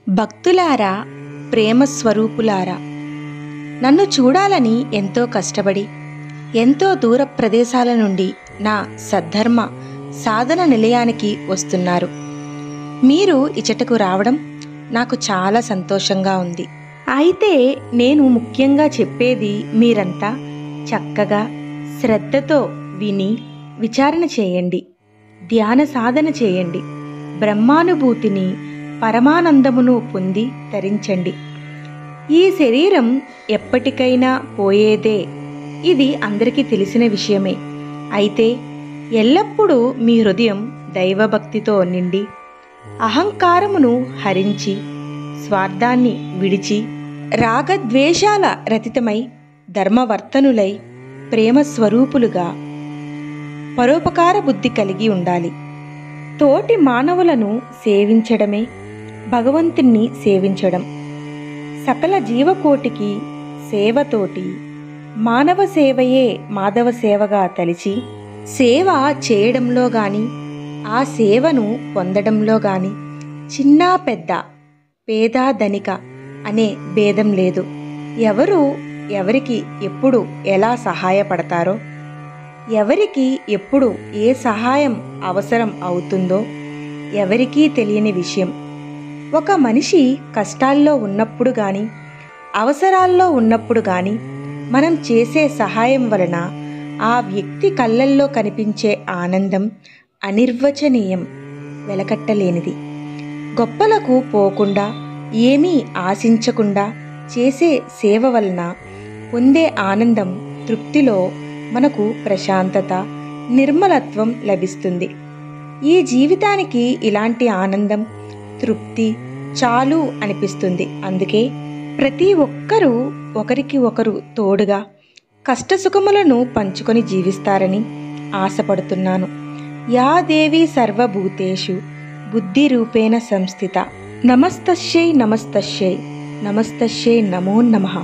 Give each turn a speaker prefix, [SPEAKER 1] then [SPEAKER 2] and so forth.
[SPEAKER 1] భక్తులారా, ప్రేమ స్వరూపులారా, నన్ను చూడాలని ఎంతో కష్టపడి ఎంతో దూర ప్రదేశాల నుండి నా సద్ధర్మ సాధన నిలయానికి వస్తున్నారు. మీరు ఇచటకు రావడం నాకు చాలా సంతోషంగా ఉంది. అయితే నేను ముఖ్యంగా చెప్పేది మీరంతా చక్కగా శ్రద్ధతో విని విచారణ చేయండి, ధ్యాన సాధన చేయండి, బ్రహ్మానుభూతిని పరమానందమును పొంది తరించండి. ఈ శరీరం ఎప్పటికైనా పోయేదే, ఇది అందరికీ తెలిసిన విషయమే. అయితే ఎల్లప్పుడూ మీ హృదయం దైవభక్తితో నిండి అహంకారమును హరించి స్వార్థాన్ని విడిచి రాగద్వేషాల రతితమై ధర్మవర్తనులై ప్రేమ స్వరూపులుగా పరోపకార బుద్ధి కలిగి ఉండాలి. తోటి మానవులను సేవించడమే భగవంతుణ్ణి సేవించడం. సకల జీవకోటికి సేవతోటి మానవ సేవయే మాధవ సేవగా తలిచి సేవ చేయడంలో గాని ఆ సేవను పొందడంలో గాని చిన్నా పెద్ద, పేద ధనిక అనే భేదం లేదు. ఎవరు ఎవరికి ఎప్పుడు ఎలా సహాయపడతారో, ఎవరికి ఎప్పుడు ఏ సహాయం అవసరం అవుతుందో ఎవరికీ తెలియని విషయం. ఒక మనిషి కష్టాల్లో ఉన్నప్పుడు కానీ అవసరాల్లో ఉన్నప్పుడు కానీ మనం చేసే సహాయం వలన ఆ వ్యక్తి కళ్ళల్లో కనిపించే ఆనందం అనిర్వచనీయం, వెలకట్టలేనిది. గొప్పలకు పోకుండా ఏమీ ఆశించకుండా చేసే సేవ వలన పొందే ఆనందం, తృప్తిలో మనకు ప్రశాంతత, నిర్మలత్వం లభిస్తుంది. ఈ జీవితానికి ఇలాంటి ఆనందం, తృప్తి చాలు అనిపిస్తుంది. అందుకే ప్రతి ఒక్కరూ ఒకరికి ఒకరు తోడుగా కష్టసుఖములను పంచుకొని జీవిస్తారని ఆశపడుతున్నాను. యా దేవి సర్వభూతేషు బుద్ధిరూపేణ సంస్థిత. నమస్తస్యై నమస్తస్యై నమస్తస్యై నమో నమః.